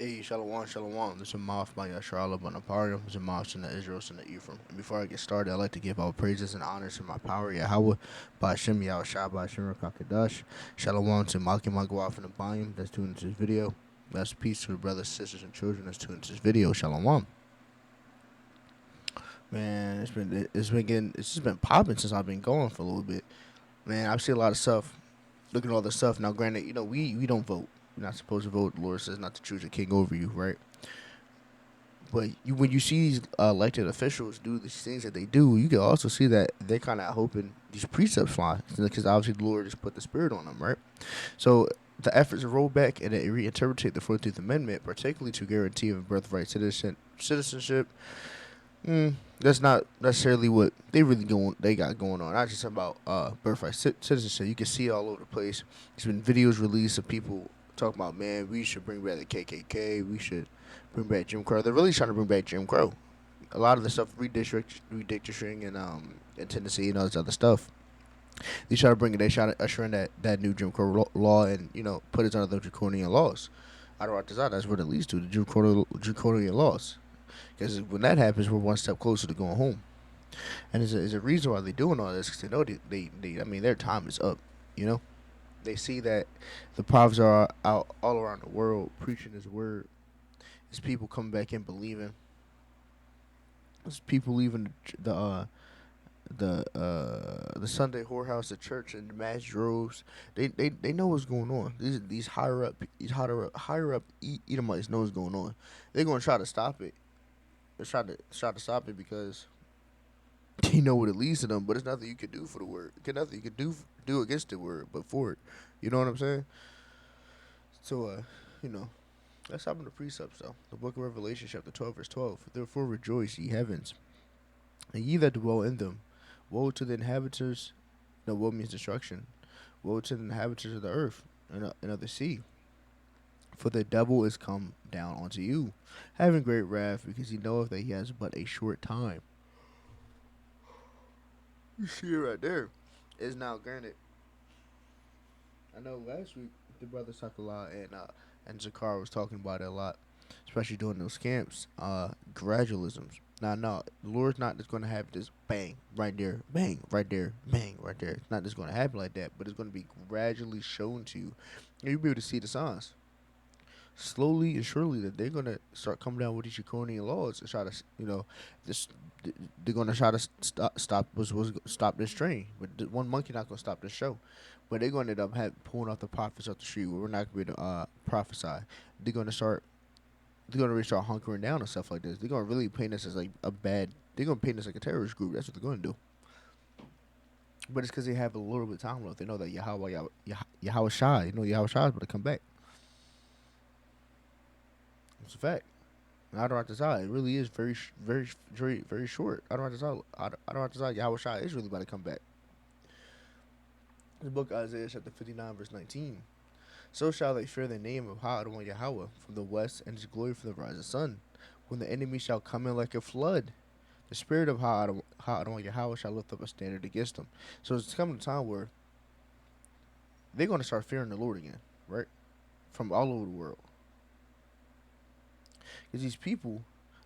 Hey, Shalom, Shalom. This is Mouth by Yasharallah Bonaparium. This is Mouth in the Israel and the Ephraim. And before I get started, I'd like to give all praises and honors to my power, Yahweh, by Hashem Yahushua, by Hashem Rakakadash. Shalom to Malki Magwaf and the Bayim that's tuning into this video. That's peace to the brothers, sisters, and children that's tuning into this video. Shalom. Man, it's just been popping since I've been going for a little bit. Man, I've seen a lot of stuff. Looking at all this stuff. Now, granted, we don't vote. You're not supposed to vote. The Lord says not to choose a king over you, right? But when you see these elected officials do these things that they do, you can also see that they're kind of hoping these precepts fly, because obviously the Lord just put the Spirit on them, right? So the efforts to roll back and reinterpret the 14th Amendment, particularly to guarantee of birthright citizenship, that's not necessarily what they got going on. Not just about birthright citizenship. You can see it all over the place. There's been videos released of people talking about, man, we should bring back the KKK. We should bring back Jim Crow. They're really trying to bring back Jim Crow. A lot of the stuff redistricting in Tennessee and all this other stuff. They try to bring it. They try to usher in that new Jim Crow law and put it under the draconian laws. I don't know. That's what it leads to, the draconian laws. Because when that happens, we're one step closer to going home. And there's a reason why they're doing all this, because they know I mean, their time is up. You know, they see that the prophets are out all around the world preaching His word. There's people coming back in believing. There's people leaving the Sunday whorehouse, the church, in mass droves. They know what's going on. These higher up Edomites know what's going on. They're gonna try to stop it. They're try to stop it because you know what it leads to them, but it's nothing you can do for the word. Nothing you can do against the word, but for it. You know what I'm saying? So, you know, let's hop into precepts though. The book of Revelation, chapter 12, verse 12. Therefore rejoice, ye heavens, and ye that dwell in them. Woe to the inhabitants. No, woe means destruction. Woe to the inhabitants of the earth and of the sea. For the devil is come down unto you, having great wrath, because he knoweth that he has but a short time. You see it right there. It's now granted. I know last week the brother Sakala and Zakar was talking about it a lot, especially during those camps. Gradualisms. Now, no, the Lord's not just going to have this bang right there, bang right there, bang right there. It's not just going to happen like that, but it's going to be gradually shown to you. And you'll be able to see the signs slowly and surely that they're gonna start coming down with these draconian laws and try to, this they're gonna try to stop this train. But one monkey not gonna stop this show. But they're gonna end up pulling off the prophets off the street where we're not gonna be able to prophesy. They're gonna start. They're gonna really start hunkering down and stuff like this. They're gonna really paint us as like a bad. They're gonna paint us like a terrorist group. That's what they're gonna do. But it's because they have a little bit of time left. They know that Yahweh Shai. Yahweh Shai is about to come back. It's a fact. I don't have to tell. It really is very short. I don't have to tell. I don't have to tell. Yahweh Shai is really about to come back. The book of Isaiah chapter 59 verse 19. So shall they fear the name of Adonai Yahweh from the west, and His glory from the rising sun. When the enemy shall come in like a flood, the spirit of Adonai Yahweh shall lift up a standard against them. So it's coming a time where they're going to start fearing the Lord again, right? From all over the world. Because these people,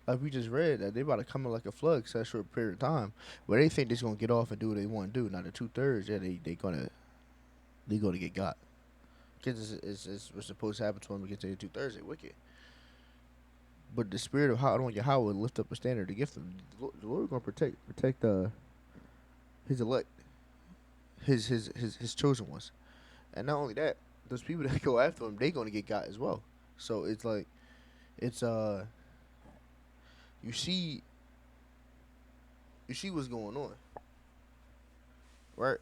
like we just read, that they about to come in like a flood for a short period of time, but they think they're gonna get off and do what they want to do. Now the 2/3, yeah, they gonna get got. Because it's what's supposed to happen to them because they 2/3, they wicked. But the spirit of Yahweh will lift up a standard to give them. The Lord gonna protect His elect, his chosen ones, and not only that, those people that go after him, they gonna get got as well. So it's like it's you see what's going on, right?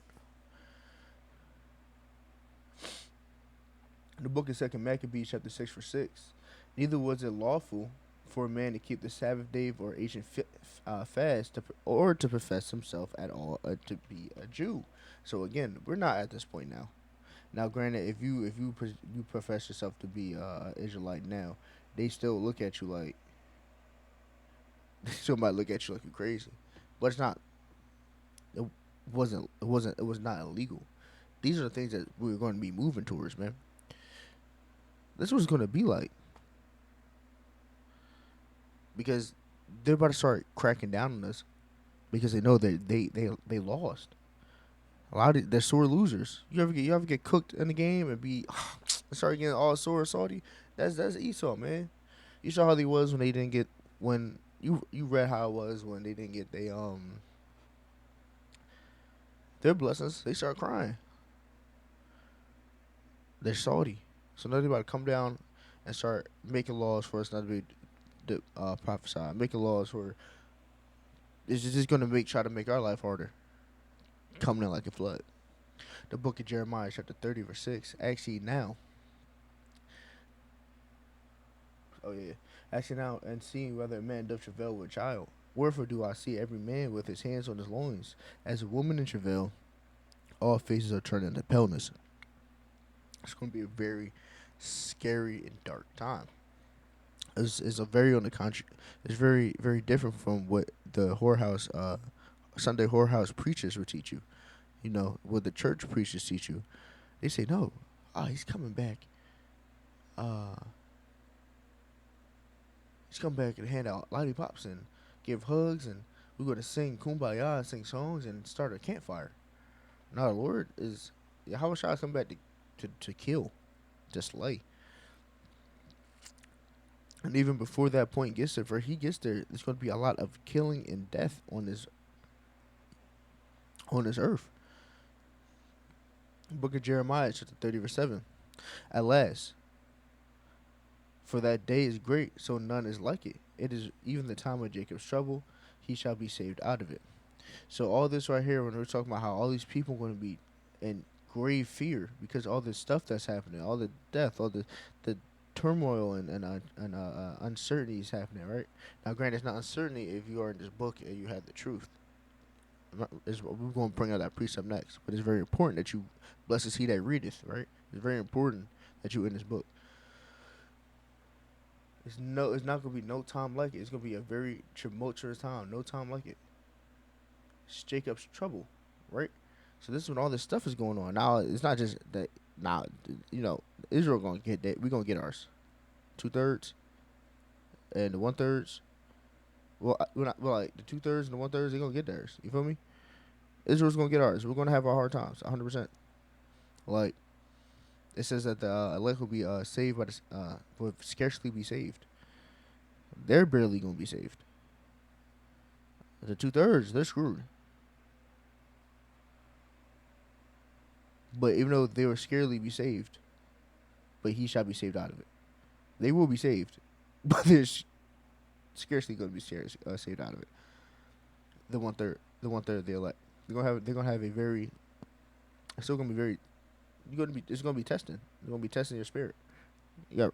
The book of Second Maccabees, chapter 6 verse 6. Neither was it lawful for a man to keep the Sabbath day or ancient fast, or to profess himself at all to be a Jew. So again, we're not at this point now. Now, granted, if you profess yourself to be Israelite now, they still look at you like somebody look at you like you're crazy. But it's not. It it was not illegal. These are the things that we're going to be moving towards, man. This was going to be like. because they're about to start cracking down on us because they know that they lost. A lot of they're sore losers. You ever get cooked in the game and be start getting all sore and salty? That's Esau, man. You saw how they was when they didn't get when you read how it was when they didn't get their blessings. They start crying. They're salty, so now they about to come down and start making laws for us not to be prophesied, making laws for it's just going to make try to make our life harder, coming in like a flood. The book of Jeremiah, chapter 30, verse 6. Actually, now, oh yeah, actually now, and seeing whether a man doth travail with a child. Wherefore do I see every man with his hands on his loins, as a woman in travail, all faces are turned into paleness. It's going to be a very scary and dark time. It's a very on the contrary. It's very different from what the whorehouse, Sunday whorehouse preachers would teach you. You know what the church preachers teach you. They say no. He's coming back. Uh, he's coming back and hand out lollipops and give hugs and we're gonna sing kumbaya and sing songs and start a campfire. Now the Lord is Yahweh Shai come back to kill, to slay. And even before that point gets there, for he gets there, there's going to be a lot of killing and death on this earth. Book of Jeremiah, chapter 30, verse 7. At last, for that day is great, so none is like it. It is even the time of Jacob's trouble, he shall be saved out of it. So all this right here, when we're talking about how all these people are going to be in grave fear because all this stuff that's happening, all the death, all the turmoil and uncertainty is happening, right? Now, granted, it's not uncertainty if you are in this book and you have the truth. We're going to bring out that precept next, but it's very important that you blessed is he that readeth, right? It's very important that you in this book. It's not gonna be no time like it. It's gonna be a very tumultuous time. No time like it. It's Jacob's trouble, right? So this is when all this stuff is going on. Now it's not just that. Now Israel gonna get that. We gonna get ours. 2/3 and the 1/3. Well, we're not, well, like the 2/3 and the 1/3, they gonna get theirs. You feel me? Israel's gonna get ours. We're gonna have our hard times, 100%. Like it says that the elect will be saved, but will scarcely be saved. They're barely gonna be saved. The 2/3, they're screwed. But even though they will scarcely be saved, but he shall be saved out of it. They will be saved, but they're scarcely going to be saved out of it. The 1/3, the elect. They're gonna have a very. It's still gonna be very. You're gonna be. It's gonna be testing. It's gonna be testing your spirit. You got.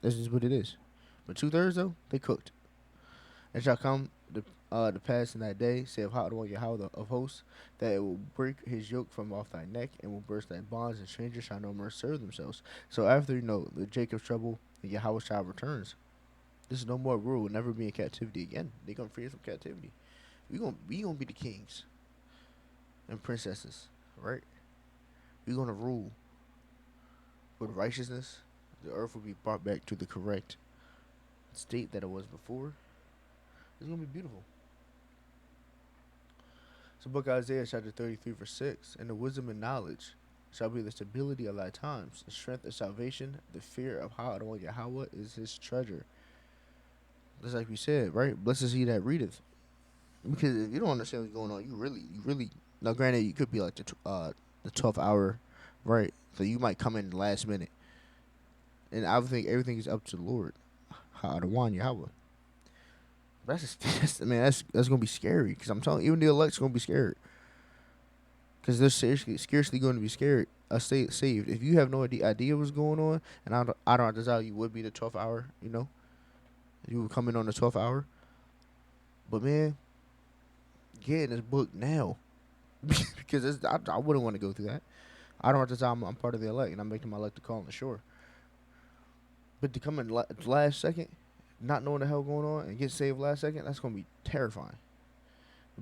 This is what it is. But 2/3 though, they cooked. And shall come the pass in that day, say of Yahweh of hosts, that it will break his yoke from off thy neck, and will burst thy bonds, and strangers shall no more serve themselves. So after the Jacob's trouble, the Yahweh shall returns. This is no more rule. We'll never be in captivity again. They gonna free us from captivity. We gonna be the kings and princesses, right? We gonna rule with righteousness. The earth will be brought back to the correct state that it was before. It's gonna be beautiful. So book of Isaiah chapter 33 verse 6. And the wisdom and knowledge shall be the stability of thy times, the strength of salvation, the fear of Yahweh is his treasure. Just like we said, right? Blessed is he that readeth. Because if you don't understand what's going on, you really. Now, granted, you could be like the 12th hour, right? So you might come in the last minute, and I would think everything is up to the Lord, Yahweh. That's gonna be scary because I'm telling you, even the elect's gonna be scared because they're scarcely going to be scared. Saved. If you have no idea what's going on, and I don't desire you would be the 12th hour. You would come in on the 12th hour. But man, get in this book now because I wouldn't want to go through that. I don't desire I'm part of the elect and I'm making my elect to call on the shore. But to come in last second, not knowing the hell going on, and get saved last second, that's gonna be terrifying.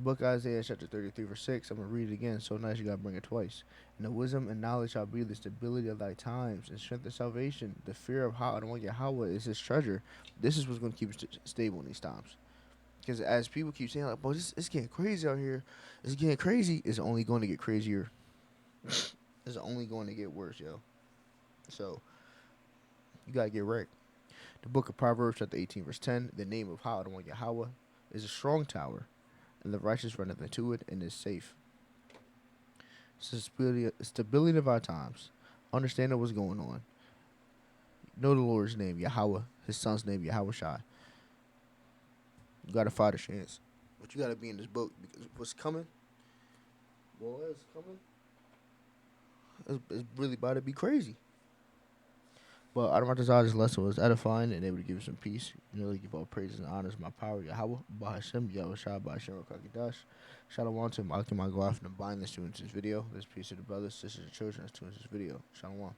The book of Isaiah chapter 33 verse 6. I'm going to read it again. So nice you got to bring it twice. And the wisdom and knowledge shall be the stability of thy times, and strength and salvation. The fear of Yahweh is his treasure. This is what's going to keep us stable in these times. Because as people keep saying, like, "Boy, it's getting crazy out here. It's getting crazy." It's only going to get crazier. It's only going to get worse, yo. So you gotta get right. The book of Proverbs, chapter 18, verse 10. The name of Yahweh is a strong tower, and the righteous runneth into it and is safe. It's the stability of our times. Understanding what's going on. Know the Lord's name, Yahweh. His son's name, Yahweh Shai. You gotta fight a chance. But you gotta be in this boat because what's coming, boy, it's coming. It's really about to be crazy. But I don't want to desire this lesson was edifying and able to give you some peace. You know, give all praises and honors my power, Yahweh, Bahashem, Yahweh Shai, Bahashem, Rakakidash. Shalom to Malkim, my God, and bind the students in this video. This peace to the brothers, sisters, and children that's tuned in this video. Shalom.